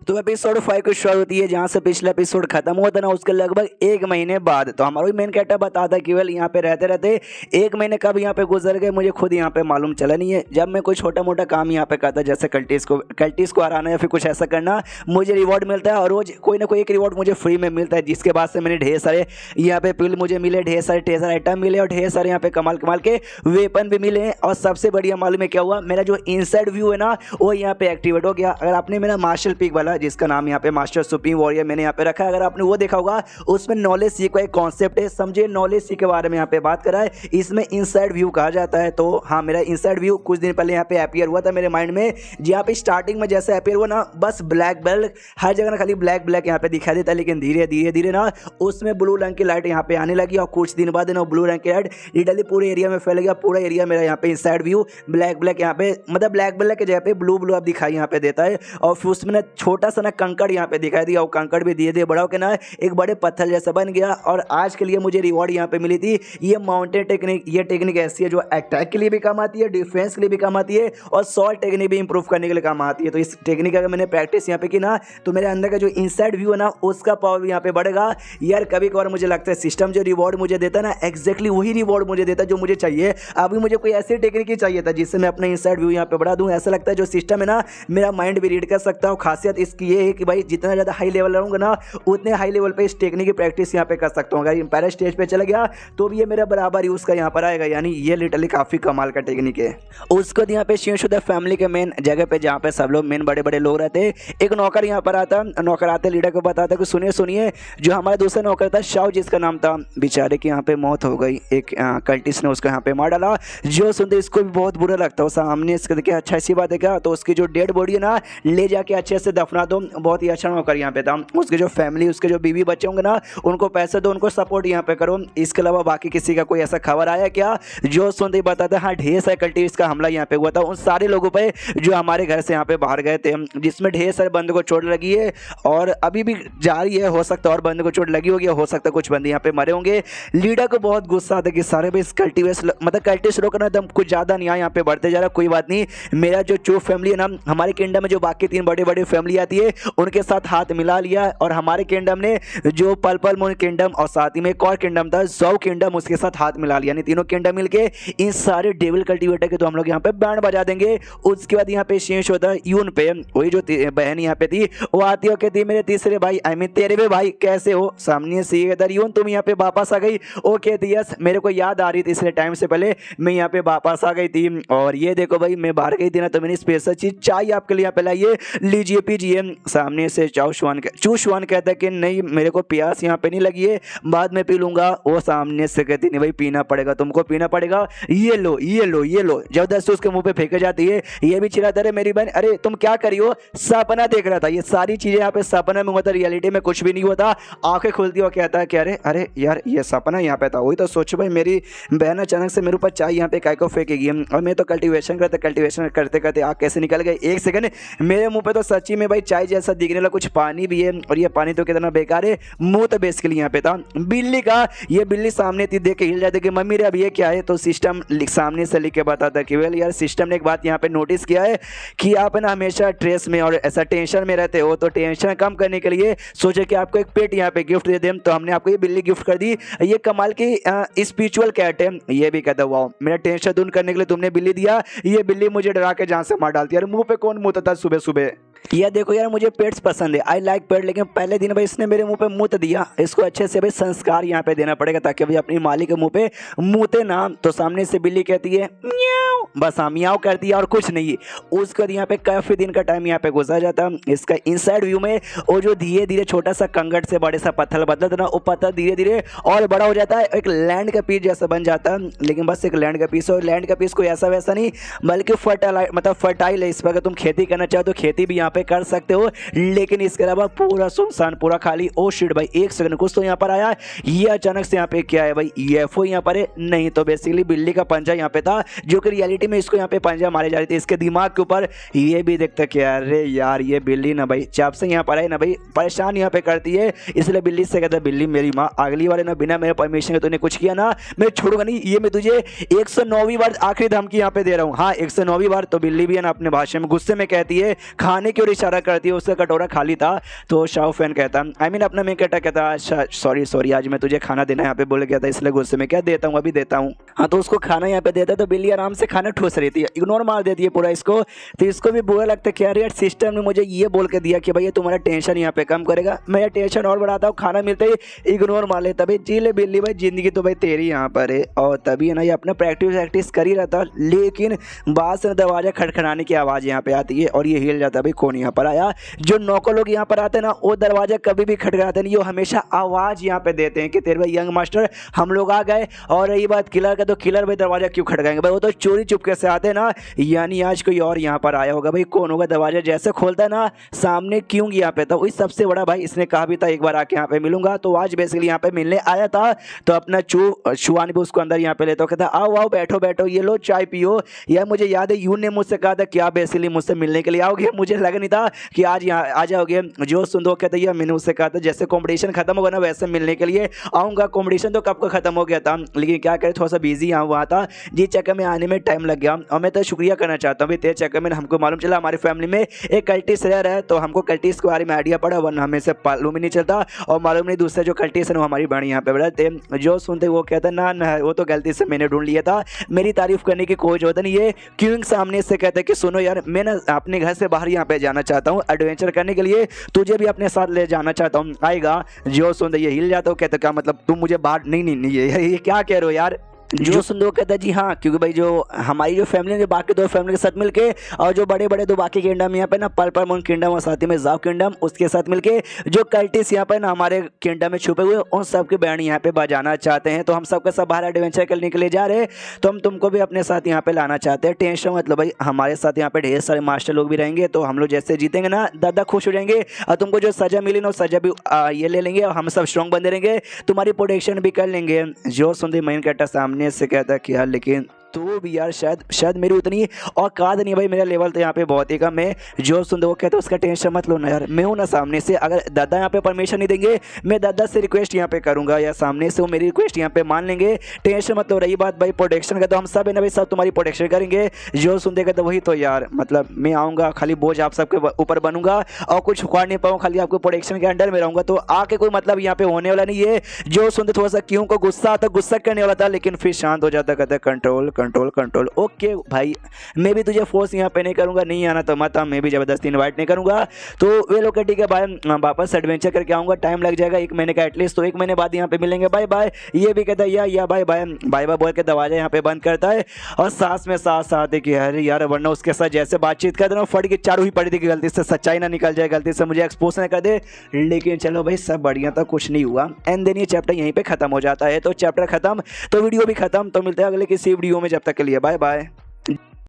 तो एपिसोड 5 की शुरुआत होती है जहाँ से पिछला एपिसोड खत्म हुआ था ना, उसके लगभग 1 महीने बाद। तो हमारा मेन कैरेक्टर बताता है कि वेल यहाँ पे रहते रहते 1 महीने कब यहाँ पे गुजर गए मुझे खुद यहाँ पे मालूम चला नहीं है। जब मैं कोई छोटा मोटा काम यहाँ पे करता, जैसे कल्टीज को हराना या फिर कुछ ऐसा करना, मुझे रिवॉर्ड मिलता है और रोज कोई ना कोई एक रिवॉर्ड मुझे फ्री में मिलता है। जिसके बाद से मैंने ढेर सारे यहाँ पे पिल मुझे मिले, ढेर सारे आइटम मिले और ढेर सारे यहाँ पे कमाल के वेपन भी मिले। और सबसे बढ़िया मालूम है क्या हुआ, मेरा जो इनसाइड व्यू है ना वो यहाँ पे एक्टिवेट हो गया। अगर आपने मेरा मार्शल पीक वाला, जिसका नाम यहाँ पे मास्टर सुप्रीम वॉरियर मैंने यहाँ पे रखा है, अगर आपने वो देखा होगा, उसमें नॉलेज सी का एक कॉन्सेप्ट है, समझिए नॉलेज सी के बारे में यहाँ पे बात करा है। इसमें इनसाइड व्यू कहा जाता है। तो हाँ, मेरा इनसाइड व्यू कुछ दिन पहले यहाँ पे अपीयर हुआ था मेरे माइंड में। जहाँ पे स्टार्टिंग में जैसे अपीयर हुआ ना, बस ब्लैक बेल्ट हर जगह ना खाली ब्लैक यहाँ पे दिखाई देता है, लेकिन धीरे धीरे ना उसमें ब्लू रंग की लाइट यहाँ पे आने लगी और कुछ दिन बाद ना ब्लू रंग की लाइट लिटरली पूरे एरिया में फैल गया। पूरा एरिया मेरा यहाँ पे इनसाइड व्यू ब्लैक यहाँ पे, मतलब ब्लैक के जगह पे ब्लू अब दिखाई यहाँ पे देता है। और फिर उसमें ना छोटा सा ना कंकड़ यहाँ पे दिखाई दिया और कंकड़ भी धीरे बड़ा होकर ना एक बड़े पत्थर जैसा बन गया। और आज के लिए मुझे रिवॉर्ड यहाँ पे मिली थी, ये माउंटेन टेक्निक। ये टेक्निक ऐसी है जो अटैक के लिए भी काम आती है, डिफेंस के लिए भी काम आती है और सॉल्ट टेक्निक भी इंप्रूव करने के लिए काम आती है। तो इस टेक्निक अगर मैंने प्रैक्टिस यहाँ पे की ना, तो मेरे अंदर का जो इनसाइड व्यू है ना उसका पावर भी यहाँ पे बढ़ेगा। यार कभी कभार मुझे लगता है सिस्टम जो रिवॉर्ड मुझे देता है ना, एग्जैक्टली वही रिवॉर्ड मुझे देता है जो मुझे चाहिए। अभी मुझे कोई ऐसी टेक्निक ही चाहिए था जिससे मैं अपना इनसाइड व्यू यहाँ पे बढ़ा दूं। ऐसा लगता है जो सिस्टम है ना मेरा माइंड भी रीड कर सकता हूँ। खासियत इसकी ये है कि भाई जितना ज़्यादा हाई लेवल रहूँगा ना, उतने हाई लेवल पे इस टेक्निक की प्रैक्टिस यहाँ पे कर सकता हूँ। अगर पहले स्टेज पे चला गया तो भी ये मेरा बराबर यूज़ का यहाँ पर आएगा। यानी ये लिटरली काफ़ी कमाल का टेक्निक है। उसको यहाँ पे शेषुदा फैमिली के मेन जगह पे जहाँ पे सब लोग मेन बड़े लोग रहते हैं, एक नौकर यहाँ पर आता। नौकर आते लीडर को बताता कि सुनिए जो हमारा दूसरा नौकर था शाव, जिसका नाम था, बेचारे की यहाँ पे मौत हो गई। एक कल्टिस्ट ने उसको यहाँ पे मार डाला। जो सुनते इसको भी बहुत बुरा लगता है। सामने इसके देखिए अच्छा ऐसी बात है क्या, तो उसकी जो डेड बॉडी है ना ले जाके अच्छे से दफना दो। बहुत ही अच्छा नौकर यहाँ पे था। उसके जो फैमिली, उसके जो बीवी बच्चे होंगे ना, उनको पैसे दो, उनको सपोर्ट यहाँ पे करो। इसके अलावा बाकी किसी का कोई ऐसा खबर आया क्या? जो सुनते ही बताता हाँ ढेर सारे कल्टिस्ट का हमला यहाँ पे हुआ था उन सारे लोगों पे जो हमारे घर से यहाँ पे बाहर गए थे, जिसमें ढेर सारे बंदे को चोट लगी है और अभी भी जारी है। हो सकता है और बंदे को चोट लगी होगी, हो सकता है कुछ बंदे यहाँ पे मरे होंगे। लीडर को बहुत गुस्सा आता कि सारे भी कल्टिस्ट लोग ना एकदम कुछ ज़्यादा नहीं यहाँ पे बढ़ते जा रहा। कोई बात नहीं, मेरा जो चो फैमिली है ना, हमारे किंगडम में जो बाकी 3 बड़े फैमिली आती है उनके साथ हाथ मिला लिया। और हमारे किंगडम ने जो पर्पल मून किंगडम और साथ ही में एक और किंगडम था जौ किंगडम, उसके साथ हाथ मिला लिया। यानी तीनों किंगडम मिलके इन सारे डेविल कल्टिवेटर के तो हम लोग यहाँ पे बैंड बजा देंगे। उसके बाद यहाँ पे शेष होता है यून पे, वही जो बहन यहाँ पे थी वो आती हो, कहती मेरे तीसरे भाई आई मीन तेरे भी भाई कैसे हो। सामने से इधर यून तुम यहाँ पे वापस आ गई। वो कहती यस मेरे को याद आ रही थी, इसलिए टाइम से पहले मैं यहाँ पे वापस आ गई थी। और ये देखो भाई मैं बाहर गई थी ना, तो मैंने स्पेशल चीज चाय आपके लिए यहाँ पे लाई है, लीजिए पीजिए। सामने से चूशवान कहता है कि नहीं मेरे को प्यास यहाँ पे नहीं लगी है, बाद में पी लूंगा। वो सामने से कहती नहीं भाई पीना पड़ेगा, तुमको पीना पड़ेगा, ये लो। जबरदस्ती उसके मुंह पे फेंके जाती है। ये भी चिल्लाता है मेरी बहन अरे तुम क्या करी हो, सपना देख रहा था। ये सारी चीजें यहाँ पे सपना में होता, रियलिटी में कुछ भी नहीं होता। आंखें खुलती हो कहता है कि अरे यार ये सपना यहाँ पे था। वही तो सोचो भाई मेरी बहन अचानक से मेरे ऊपर चाय यहाँ पे काय को फेंकेगी और मैं तो कल्टीवेशन करते करते आग कैसे निकल गए। एक सेकंड मेरे मुंह पे तो सच्ची में भाई चाय जैसा दिखने लगा, कुछ पानी भी है और ये पानी तो कितना बेकार है। मुंह तो बेसिकली यहाँ पे था बिल्ली का। ये बिल्ली सामने थी, देख के हिल जाती कि मम्मी रे अब ये क्या है। तो सिस्टम सामने से लिख के बताता कि वेल यार सिस्टम ने एक बात यहाँ पे नोटिस किया है कि आप ना हमेशा स्ट्रेस में और ऐसा टेंशन में रहते हो, तो टेंशन कम करने के लिए सोचे कि आपको एक पेट यहाँ पे गिफ्ट दे दें। तो हमने आपको ये बिल्ली गिफ्ट कर दी। ये कमाल की स्पिरिचुअल कैट है। ये भी कहता वाओ मेरा टेंशन दूर करने के लिए तुमने बिल्ली दिया। ये बिल्ली मुझे डरा के जान से मार डालती है। यार मुंह पे कौन मुँह था सुबह। यह देखो यार मुझे पेट्स पसंद है, आई लाइक पेट, लेकिन पहले दिन भाई इसने मेरे मुंह पे मूत दिया। इसको अच्छे से भाई संस्कार यहाँ पे देना पड़ेगा ताकि भाई अपनी मालिक के मुंह पे मूते ना। तो सामने से बिल्ली कहती है म्याऊ, बस हाँ म्याऊ करती है और कुछ नहीं। उसके बाद यहाँ पे काफी दिन का टाइम यहाँ पे गुजर जाता। इसका इनसाइड व्यू में वो जो धीरे छोटा सा कंगट से बड़े सा पत्थर बदला था ना, वो पत्थर धीरे और बड़ा हो जाता है, एक लैंड का पीस जैसा बन जाता है। लेकिन बस एक लैंड का पीस, और लैंड का पीस कोई ऐसा वैसा नहीं बल्कि फर्टाइल है। इस पर अगर तुम खेती करना चाहो तो खेती भी यहाँ पे कर सकते हो, लेकिन इसके अलावा पूरा सुनसान, पूरा खाली। ओ शिट भाई एक सेकंड, कुछ तो यहाँ पर आया। ये अचानक से यहाँ पे क्या है भाई, यूएफओ यहाँ पर है नहीं, तो बेसिकली बिल्ली का पंजा यहाँ पे था जो कि रियलिटी में इसको यहाँ पे पंजा मारे जा रहे थे इसके दिमाग के ऊपर। ये भी देखता क्या, अरे यार ये बिल्ली ना भाई जब से यहाँ पर है ना भाई परेशान यहाँ पे करती है। इसलिए बिल्ली से कहता है बिल्ली मेरी माँ अगली बार ना बिना मेरे परमिशन के तूने कुछ किया ना मैं छोड़ूंगा नहीं। ये मैं तुझे 109वीं बार आखिरी धमकी यहाँ पे दे रहा हूँ। हाँ 109वीं बार। तो बिल्ली भी है ना अपने भाषा में गुस्से में कहती है खाने की ओर इशारा करती है, उसका कटोरा खाली था। तो शाओ फैन कहता आई मीन अपना मेन कैरेक्टर कहता अच्छा सॉरी आज मैं तुझे खाना देना यहाँ पे बोल गया था, इसलिए गुस्से में क्या देता हूँ, अभी देता हूँ। हाँ तो उसको खाना यहाँ पे देता है, तो बिल्ली आराम से खाना ठूस रही थी, इग्नोर मार देती है पूरा इसको। तो इसको भी बुरा लगता है कि यार सिस्टम ने मुझे ये बोल के दिया कि भाई तुम्हारा टेंशन यहाँ पे कम करेगा, मैं ये टेंशन और बढ़ाता हूँ, खाना मिलते ही इग्नोर मार लेता। भाई जी ले बिल्ली भाई, जिंदगी तो भाई तेरी यहाँ पर है। और तभी है ना ये अपना प्रैक्टिस कर ही रहा था, लेकिन बाद से दरवाजा खटखटाने की आवाज़ यहाँ पे आती है और ये हिल जाता है। भाई कौन यहाँ पर आया? जो नौकर लोग यहाँ पर आते हैं ना, वो दरवाजा कभी भी खटखटाते नहीं, वो हमेशा आवाज़ यहाँ पे देते हैं कि तेरे भाई यंग मास्टर हम लोग आ गए। और रही बात किलर का, तो किलर भाई दरवाजा क्यों खटकाएंगे भाई, वो तो चोरी चुपके से आते हैं ना, यानी आज कोई और यहाँ पर आया होगा। भाई कौन होगा? दरवाजा जैसे खोलता है ना, सामने क्यों यहाँ पे था वही सबसे बड़ा भाई, इसने कहा भी था एक बार आके यहाँ पे मिलूंगा, तो आज बेसिकली यहाँ पे मिलने आया था। तो अपना शुआन भी उसको अंदर यहाँ पे लेता, कहता आओ आओ बैठो बैठो, ये लो चाय पियो। यार मुझे याद है यून ने मुझसे कहा था कि आप बेसिकली मुझसे मिलने के लिए आओगे, मुझे लगा नहीं था कि आज यहाँ आ जाओगे। जो सुंदो कहता है मैंने उससे कहा था जैसे कॉम्पिटिशन खत्म होगा ना वैसे मिलने के लिए आऊँगा। कॉम्पिटिशन तो कब का खत्म हो गया था, लेकिन क्या करे थोड़ा सा बिजी यहाँ हुआ था, जी चक्कर में आने में टाइम लग गया। और मैं तो शुक्रिया करना चाहता हूँ भाई, तेरे चक्कर में हमको मालूम चला हमारी फैमिली में एक कल्टिस रह रहा है, तो हमको कल्टिस के बारे में आइडिया पड़ा, वरना हमें से मालूम ही नहीं चलता। और मालूम नहीं दूसरे जो कल्टिस है वो हमारी बड़ी यहाँ पे बढ़ते। जो सुनते वो कहता ना वो तो गलती से मैंने ढूंढ लिया था, मेरी तारीफ करने की कोई जरूरत नहीं है। क्यों सामने से कहता है कि सुनो यार, मैं ना अपने घर से बाहर यहाँ पे जाना चाहता हूँ एडवेंचर करने के लिए, तुझे भी अपने साथ ले जाना चाहता हूँ, आएगा? जो सुनते ये हिल जाता हूँ, कहते क्या मतलब तुम मुझे बाहर नहीं ये क्या कह रहे हो यार? जो सुंदर कहता है जी हाँ, क्योंकि भाई जो हमारी जो फैमिली है बाकी दो फैमिली के साथ मिलके, और जो बड़े बड़े दो बाकी किंगडम यहाँ पे ना पर्पल मून किंगडम और साथ ही में जाव किंगडम, उसके साथ मिलके जो कल्टिस यहाँ पे ना हमारे किंगडम में छुपे हुए उन सबके बैंड यहाँ पे बजाना चाहते हैं। तो हम सबके सब बाहर एडवेंचर करने के लिए जा रहे हैं, तो हम तुमको भी अपने साथ यहाँ पे लाना चाहते हैं। टेंशन मतलब भाई हमारे साथ यहाँ पे ढेर सारे मास्टर लोग भी रहेंगे, तो हम लोग जैसे जीतेंगे ना दादा खुश हो जाएंगे, और तुमको जो सजा मिली ना सजा भी ये ले लेंगे, और हम सब स्ट्रॉन्ग बंदे रहेंगे, तुम्हारी प्रोटेक्शन भी कर लेंगे। जो सुंदर मेन कैरेक्टर सामने से कहता है कि यार लेकिन तो भी यार शायद मेरी उतनी औकात नहीं भाई, मेरा लेवल तो यहाँ पे बहुत ही कम है। जो सुंदर वो कहते हैं उसका टेंशन मत लो ना यार, मैं हूँ ना सामने से, अगर दादा यहाँ पे परमिशन नहीं देंगे मैं दादा से रिक्वेस्ट यहाँ पे करूँगा, या सामने से वो मेरी रिक्वेस्ट यहाँ पे मान लेंगे, टेंशन मत लो। रही बात भाई प्रोटेक्शन का, तो हम सब है ना भाई सब तुम्हारी प्रोटेक्शन करेंगे। जो सुनते कहते वही तो यार, मतलब मैं आऊँगा खाली बोझ आप सबके ऊपर बनूंगा और कुछ उखाड़ नहीं पाऊँ, खाली आपको प्रोटेक्शन के अंडर में रहूँगा, तो आके कोई मतलब यहाँ पे होने वाला नहीं है। जो सुनते थोड़ा सा क्यों को गुस्सा आता, गुस्सा करने वाला था, लेकिन फिर शांत हो जाता, कहता कंट्रोल कंट्रोल कंट्रोल। ओके भाई मैं भी तुझे फोर्स यहाँ पे नहीं करूँगा, नहीं आना तो मत, मैं भी ज़बरदस्ती इन्वाइट नहीं करूँगा। तो वे लोग ठीक है भाई वापस एडवेंचर करके आऊँगा, टाइम लग जाएगा 1 महीने का एटलीस्ट, तो 1 महीने बाद यहाँ पे मिलेंगे, बाय बाय। ये भी कहता है या बाय बाय बाय बाय बोल के दरवाजा यहाँ पे बंद करता है, और सांस में सांस आते कि अरे यार वरना उसके साथ जैसे बातचीत करते ना फट के चारों ही पड़ी थी कि गलती से सच्चाई ना निकल जाए, गलती से मुझे एक्सपोज ना कर दे। लेकिन चलो भाई सब बढ़िया था, कुछ नहीं हुआ, एंड देन ये चैप्टर यहीं पे खत्म हो जाता है। तो चैप्टर खत्म तो वीडियो भी खत्म, तो मिलते हैं अगले किसी वीडियो में, जब तक के लिए बाय बाय।